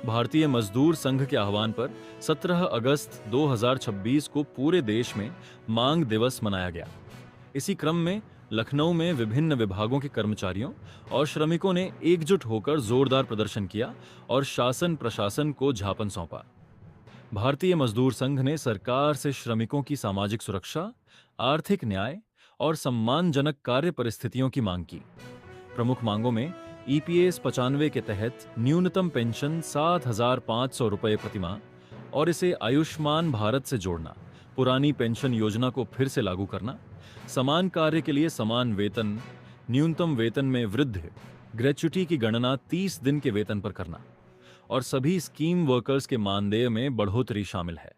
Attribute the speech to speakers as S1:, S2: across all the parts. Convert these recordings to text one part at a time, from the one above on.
S1: भारतीय मजदूर संघ के आह्वान पर 17 अगस्त 2026 को पूरे देश में मांग दिवस मनाया गया। इसी क्रम में लखनऊ में विभिन्न विभागों के कर्मचारियों और श्रमिकों ने एकजुट होकर जोरदार प्रदर्शन किया और शासन प्रशासन को ज्ञापन सौंपा। भारतीय मजदूर संघ ने सरकार से श्रमिकों की सामाजिक सुरक्षा, आर्थिक न्याय और सम्मानजनक कार्य परिस्थितियों की मांग की। प्रमुख मांगों में ईपीएस 95 के तहत न्यूनतम पेंशन 7,500 रुपये प्रतिमाह और इसे आयुष्मान भारत से जोड़ना, पुरानी पेंशन योजना को फिर से लागू करना, समान कार्य के लिए समान वेतन, न्यूनतम वेतन में वृद्धि, ग्रेच्युटी की गणना 30 दिन के वेतन पर करना और सभी स्कीम वर्कर्स के मानदेय में बढ़ोतरी शामिल है।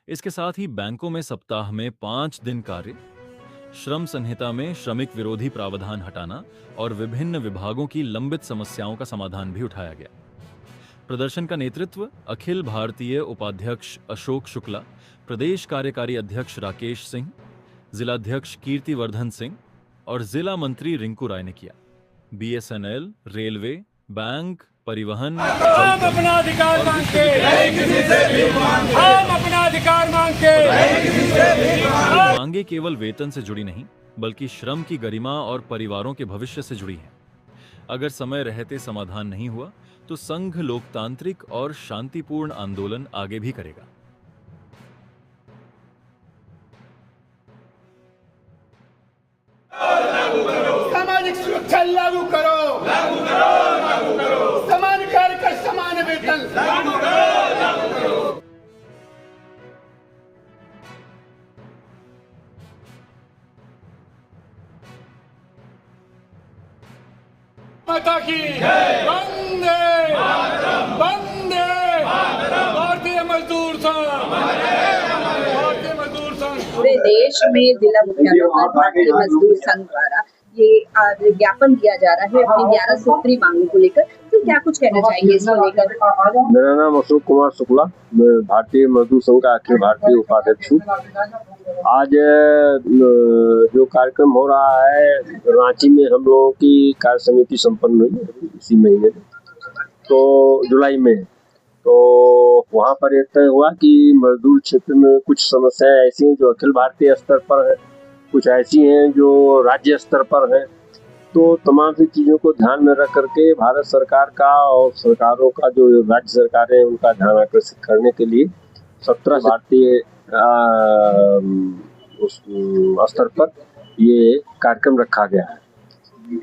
S1: इसके साथ ही बैंकों में सप्ताह में 5 दिन कार्य, श्रम संहिता में श्रमिक विरोधी प्रावधान हटाना और विभिन्न विभागों की लंबित समस्याओं का समाधान भी उठाया गया। प्रदर्शन का नेतृत्व अखिल भारतीय उपाध्यक्ष अशोक शुक्ला, प्रदेश कार्यकारी अध्यक्ष राकेश सिंह, जिलाध्यक्ष कीर्तिवर्धन सिंह और जिला मंत्री रिंकू राय ने किया। बीएसएनएल, रेलवे, बैंक, परिवहन,
S2: हम अपना अधिकार मांगते, हम अपना अधिकार मांगते।
S1: मांगे केवल वेतन से जुड़ी नहीं, बल्कि श्रम की गरिमा और परिवारों के भविष्य से जुड़ी हैं। अगर समय रहते समाधान नहीं हुआ तो संघ लोकतांत्रिक और शांतिपूर्ण आंदोलन आगे भी करेगा।
S2: सामाजिक सुरक्षा लागू करो, लागू करो, लागू करो। समान कार्य का समान वेतन लागू करो, लागू करो। माता की वंदे वंदे भारतीय मजदूर संघ, भारतीय मजदूर संघ।
S3: पूरे देश में जिला मुख्यालयों पर भारतीय मजदूर संघ द्वारा ये ज्ञापन दिया जा रहा है अपनी 11 सूत्री मांगों को लेकर। तो क्या कुछ कहना चाहेंगे इसको लेकर?
S4: मेरा नाम अशोक कुमार शुक्ला, मैं भारतीय मजदूर संघ का अखिल भारतीय उपाध्यक्ष हूँ। आज जो कार्यक्रम हो रहा है रांची में, हम लोगों की कार्य समिति संपन्न हुई इसी महीने, तो जुलाई में। तो वहाँ पर यह तय हुआ कि मजदूर क्षेत्र में कुछ समस्याएं ऐसी हैं जो अखिल भारतीय स्तर पर है, कुछ ऐसी हैं जो राज्य स्तर पर है। तो तमाम सी चीज़ों को ध्यान में रख करके भारत सरकार का और सरकारों का, जो राज्य सरकारें हैं, उनका ध्यान आकर्षित करने के लिए 17 भारतीय उस स्तर पर ये कार्यक्रम रखा गया है।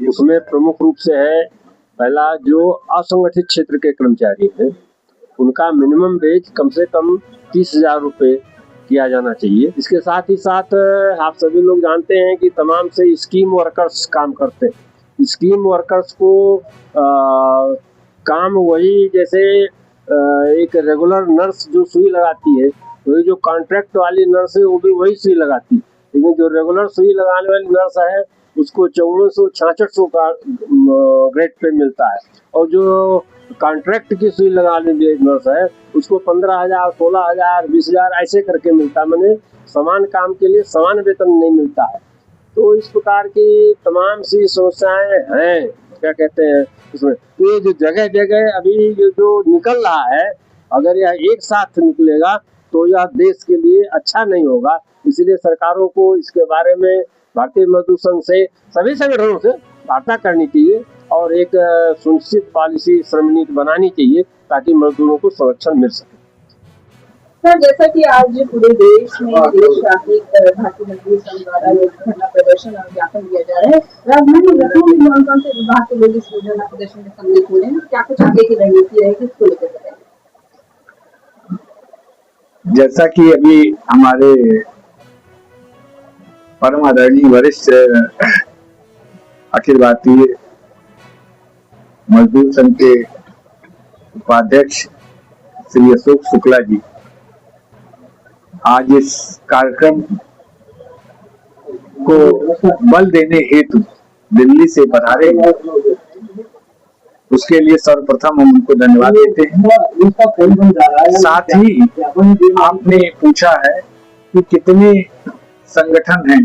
S4: उसमें प्रमुख रूप से है, पहला जो असंगठित क्षेत्र के कर्मचारी हैं उनका मिनिमम वेज कम से कम 30,000 रुपये किया जाना चाहिए। इसके साथ ही साथ आप सभी लोग जानते हैं कि तमाम से स्कीम वर्कर्स काम करते हैं। स्कीम वर्कर्स को काम वही, जैसे एक रेगुलर नर्स जो सुई लगाती है, वही जो कॉन्ट्रैक्ट वाली नर्स है वो भी वही सुई लगाती है, लेकिन जो रेगुलर सुई लगाने वाली नर्स है उसको 5400-6600 का ग्रेड पे मिलता है, और जो कॉन्ट्रैक्ट की सुई लगाने वाली नर्स है उसको 15,000, 16,000, 20,000 ऐसे करके मिलता है। मैंने समान काम के लिए समान वेतन नहीं मिलता है। तो इस प्रकार की तमाम सी समस्याएं हैं, क्या कहते हैं इसमें। तो ये जो जगह जगह अभी ये जो निकल रहा है, अगर यह एक साथ निकलेगा तो यह देश के लिए अच्छा नहीं होगा। इसलिए सरकारों को इसके बारे में भारतीय मजदूर संघ से, सभी संगठनों से वार्ता करनी चाहिए और एक सुनिश्चित पॉलिसी, श्रम नीति बनानी चाहिए ताकि मजदूरों को संरक्षण मिल सके।
S3: सर, जैसा कि आज पूरे देश में देशव्यापी भारतीय मजदूर संघ द्वारा धरना प्रदर्शन और ज्ञापन दिया जा रहा है, राजधानी लखनऊ में कौन-कौन से विभाग के लोग इस धरना प्रदर्शन में सम्मिलित हो रहे हैं? क्या कुछ आगे की रणनीति रहेगी इसको लेकर?
S5: जैसा कि अभी हमारे परम आदरणीय वरिष्ठ अखिल भारतीय मजदूर संघ के उपाध्यक्ष श्री अशोक शुक्ला जी आज इस कार्यक्रम को बल देने हेतु दिल्ली से पधारे, उसके लिए सर्वप्रथम हम उनको धन्यवाद देते हैं। साथ ही आपने पूछा है कि कितने संगठन हैं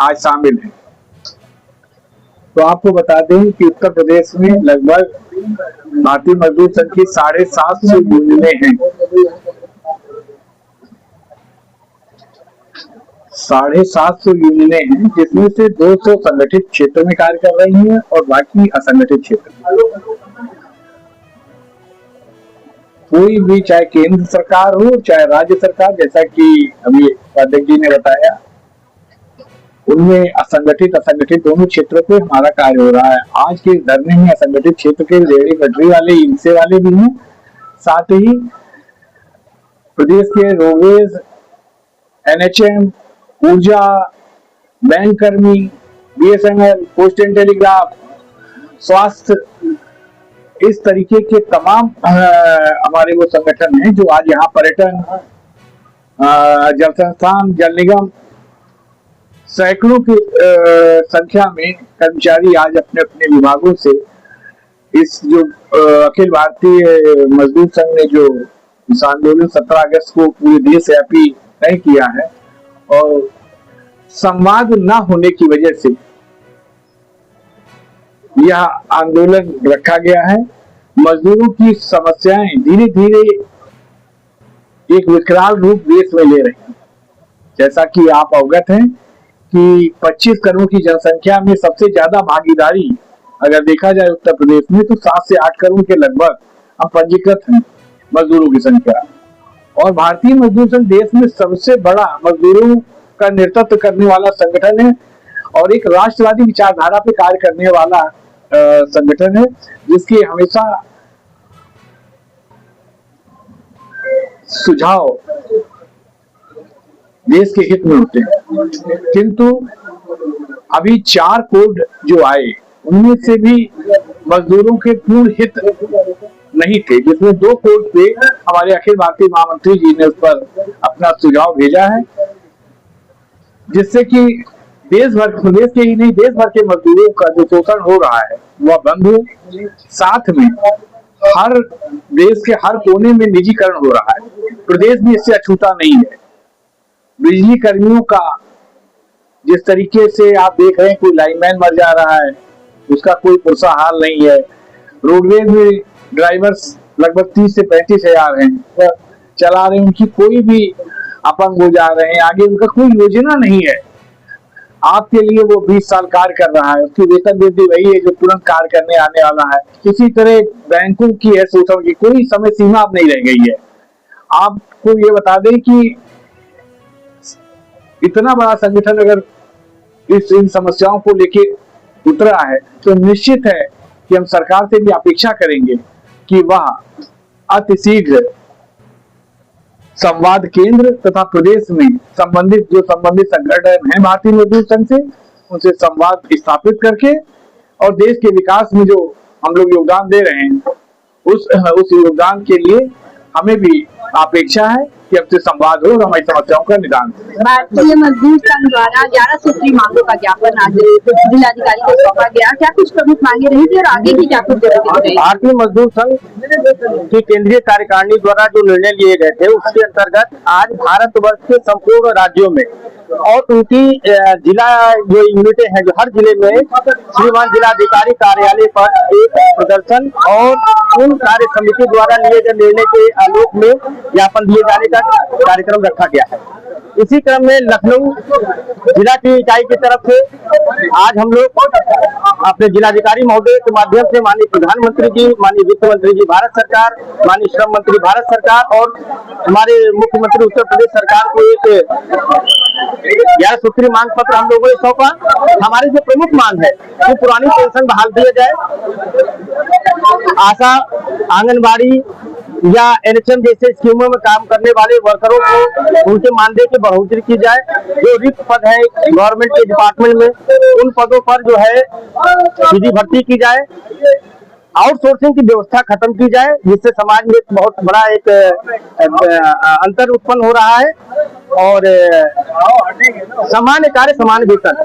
S5: आज शामिल हैं। तो आपको बता दें कि उत्तर प्रदेश में लगभग भारतीय मजदूर संघ की 750 यूनियनें हैं। 750 यूनियनें हैं, जिसमें से 200 संगठित क्षेत्र में कार्य कर रही हैं और बाकी असंगठित क्षेत्र में। कोई भी, चाहे केंद्र सरकार हो चाहे राज्य सरकार, जैसा कि अभी अध्यक्ष जी ने बताया, उनमें असंगठित दोनों क्षेत्रों पे हमारा कार्य हो रहा है। आज के धरने में असंगठित क्षेत्र के रेहड़ी पटरी वाले, इनसे वाले भी हैं, साथ ही प्रदेश के रोडवेज, NHM, ऊर्जा, बैंक कर्मी, BSNL, पोस्ट एंड टेलीग्राफ, स्वास्थ्य, इस तरीके के तमाम हमारे वो संगठन हैं जो आज यहाँ, पर्यटन, जल संस्थान, जल निगम, सैकड़ों की संख्या में कर्मचारी आज अपने अपने विभागों से इस जो अखिल भारतीय मजदूर संघ ने जो इस आंदोलन 17 अगस्त को पूरे देशव्यापी तय किया है, और संवाद न होने की वजह से यह आंदोलन रखा गया है। मजदूरों की समस्याएं धीरे धीरे एक विकराल रूप देश में ले रही हैं। जैसा कि आप अवगत हैं कि 25 करोड़ की जनसंख्या में सबसे ज्यादा भागीदारी अगर देखा जाए उत्तर प्रदेश में, तो 7 से 8 करोड़ के लगभग अब पंजीकृत हैं मजदूरों की संख्या। और भारतीय मजदूर संघ देश में सबसे बड़ा मजदूरों का नेतृत्व करने वाला संगठन है और एक राष्ट्रवादी विचारधारा पे कार्य करने वाला संगठन है, जिसके हमेशा सुझाव देश के हित में होते हैं। किंतु अभी 4 कोड जो आए, उनमें से भी मजदूरों के पूर्ण हित नहीं थे, जिसमें 2 कोड पे हमारे अखिल भारतीय महामंत्री जी ने उस पर अपना सुझाव भेजा है, जिससे कि देश भर, प्रदेश के ही नहीं देश भर के मजदूरों का जो शोषण हो रहा है वह बंद हो। साथ में हर देश के हर कोने में निजीकरण हो रहा है, प्रदेश भी इससे अछूता नहीं है। बिजली कर्मियों का जिस तरीके से आप देख रहे हैं, कोई लाइनमैन मर जा रहा है, उसका कोई पुरसा हाल नहीं है। रोडवेज में ड्राइवर्स लगभग 30 से 35 हजार हैं, वह चला रहे हैं, उनकी कोई भी अपंग हो जा रहे हैं, आगे उनका कोई योजना नहीं है। आपके लिए वो 20 साल कार्य कर रहा है, उसकी वेतन वृद्धि वही है जो तुरंत कार्य करने आने वाला है। इसी तरह बैंकों की है शोषण की कोई समय सीमा अब नहीं रह गई है। आपको ये बता दें कि इतना बड़ा संगठन अगर इन समस्याओं को लेके उतरा है, तो निश्चित है कि हम सरकार से भी अपेक्षा करेंगे कि वह अतिशीघ्र संवाद केंद्र तथा प्रदेश में संबंधित संगठन है भारतीय मजदूर संघ से, उनसे संवाद स्थापित करके और देश के विकास में जो हम लोग योगदान दे रहे हैं, उस योगदान के लिए हमें भी अपेक्षा है कि अब से संवाद हो और हमारी समस्याओं का निदान हो।
S3: भारतीय मजदूर संघ द्वारा 11 सूत्री मांगों का ज्ञापन आज जिलाधिकारी को सौंपा गया। क्या कुछ प्रमुख मांगे रही थी और आगे की क्या कुछ जरूरत है?
S4: भारतीय मजदूर संघ की केंद्रीय कार्यकारिणी द्वारा जो निर्णय लिए गए थे, उसके अंतर्गत आज भारतवर्ष के संपूर्ण राज्यों में और उनकी जिला जो यूनिटें हैं, जो हर जिले में श्रीमान जिलाधिकारी कार्यालय पर एक प्रदर्शन और उन कार्य समिति द्वारा लिए गए निर्णय के आलोक में ज्ञापन दिए जाने का कार्यक्रम रखा गया है। इसी क्रम में लखनऊ जिला की इकाई की तरफ से आज हम लोग अपने जिलाधिकारी महोदय के माध्यम से माननीय प्रधानमंत्री जी, माननीय वित्त मंत्री जी भारत सरकार, माननीय श्रम मंत्री भारत सरकार और हमारे मुख्यमंत्री उत्तर प्रदेश सरकार को एक 11 सूत्री मांग पत्र हम लोगों ने सौंपा। हमारी जो प्रमुख मांग है कि पुरानी पेंशन बहाल किया जाए, आशा, आंगनबाड़ी या NHM जैसे स्कीमों में काम करने वाले वर्करों को उनके मानदेय की बढ़ोतरी की जाए। जो रिक्त पद है गवर्नमेंट के डिपार्टमेंट में, उन पदों पर जो है सीधी भर्ती की जाए। आउटसोर्सिंग की व्यवस्था खत्म की जाए, जिससे समाज में बहुत बड़ा एक अंतर उत्पन्न हो रहा है और समान कार्य समान वेतन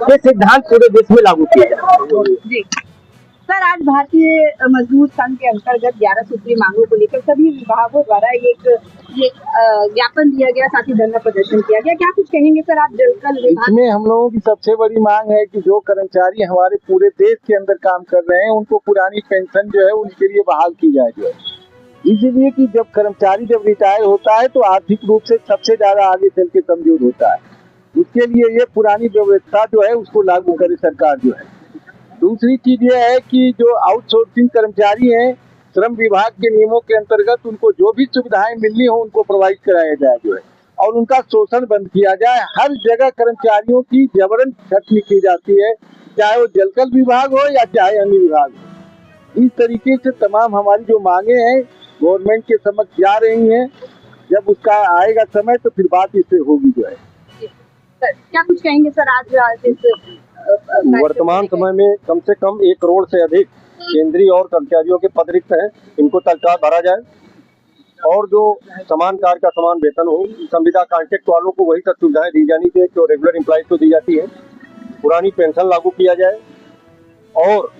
S4: के सिद्धांत पूरे देश में लागू किए जाए।
S3: सर, आज भारतीय मजदूर संघ के अंतर्गत 11 सूत्रीय मांगों को लेकर सभी विभागों द्वारा ये ज्ञापन दिया गया, साथ ही धरना प्रदर्शन किया गया। क्या कुछ कहेंगे सर आप? जलकल विभाग
S6: इसमें हम लोगों की सबसे बड़ी मांग है कि जो कर्मचारी हमारे पूरे देश के अंदर काम कर रहे हैं उनको पुरानी पेंशन जो है उनके लिए बहाल की जाए जो है। इसलिए कि जब कर्मचारी जब रिटायर होता है तो आर्थिक रूप से सबसे ज्यादा आगे चल के कमजोर होता है। उसके लिए ये पुरानी व्यवस्था जो है उसको लागू करे सरकार जो है। दूसरी चीज ये है कि जो आउटसोर्सिंग कर्मचारी हैं, श्रम विभाग के नियमों के अंतर्गत उनको जो भी सुविधाएं मिलनी हो उनको प्रोवाइड कराया जाए जो है, और उनका शोषण बंद किया जाए। हर जगह कर्मचारियों की जबरन छटनी की जाती है, चाहे वो जलकल विभाग हो या चाहे अन्य विभाग हो। इस तरीके से तमाम हमारी जो मांगे हैं गवर्नमेंट के समक्ष जा रही हैं। जब उसका आएगा समय तो फिर बात इससे होगी जो है।
S3: सर, क्या कुछ कहेंगे सर आज इस
S4: वर्तमान समय में कम से कम 1 करोड़ से अधिक केंद्रीय और कर्मचारियों के पद रिक्त हैं, इनको तत्काल भरा जाए और जो समान कार्य का समान वेतन हो। संविदा कॉन्ट्रैक्ट वालों को वही सब सुविधाएं दी जानी चाहिए जो रेगुलर एम्प्लॉइज को दी जाती है। पुरानी पेंशन लागू किया जाए और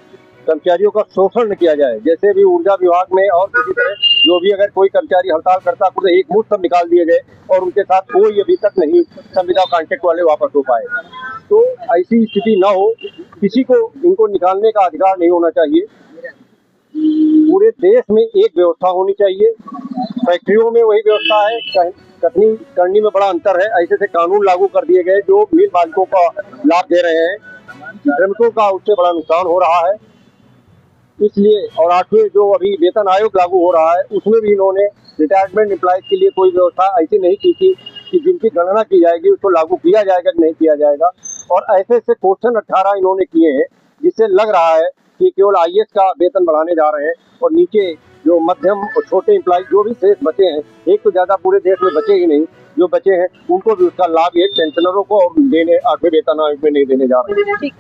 S4: कर्मचारियों का शोषण न किया जाए। जैसे भी ऊर्जा विभाग में और किसी तरह जो भी अगर कोई कर्मचारी हड़ताल करता है तो एक मुश्त सब निकाल दिए गए और उनके साथ कोई अभी तक नहीं संविदा कॉन्ट्रैक्ट वाले वापस हो पाए। तो ऐसी स्थिति न हो, किसी को इनको निकालने का अधिकार नहीं होना चाहिए। पूरे देश में एक व्यवस्था होनी चाहिए। फैक्ट्रियों में वही व्यवस्था है, कथनी करनी में बड़ा अंतर है। ऐसे से कानून लागू कर दिए गए जो मिल मालिकों का लाभ दे रहे हैं, श्रमिकों का उससे बड़ा नुकसान हो रहा है। इसलिए और 8वें जो अभी वेतन आयोग लागू हो रहा है उसमें भी इन्होंने रिटायरमेंट एम्प्लॉयज के लिए कोई व्यवस्था ऐसी नहीं की थी कि जिनकी गणना की जाएगी उसको लागू किया जाएगा कि नहीं किया जाएगा। और ऐसे ऐसे क्वेश्चन 18 इन्होंने किए हैं जिससे लग रहा है कि केवल आईएएस का वेतन बढ़ाने जा रहे हैं और नीचे जो मध्यम और छोटे एम्प्लॉय जो भी शेष बचे हैं, एक तो ज्यादा पूरे देश में बचे ही नहीं, जो बचे हैं उनको भी उसका लाभ ये पेंशनरों को और देने 8वें वेतन आयोग में नहीं देने जा रहे हैं।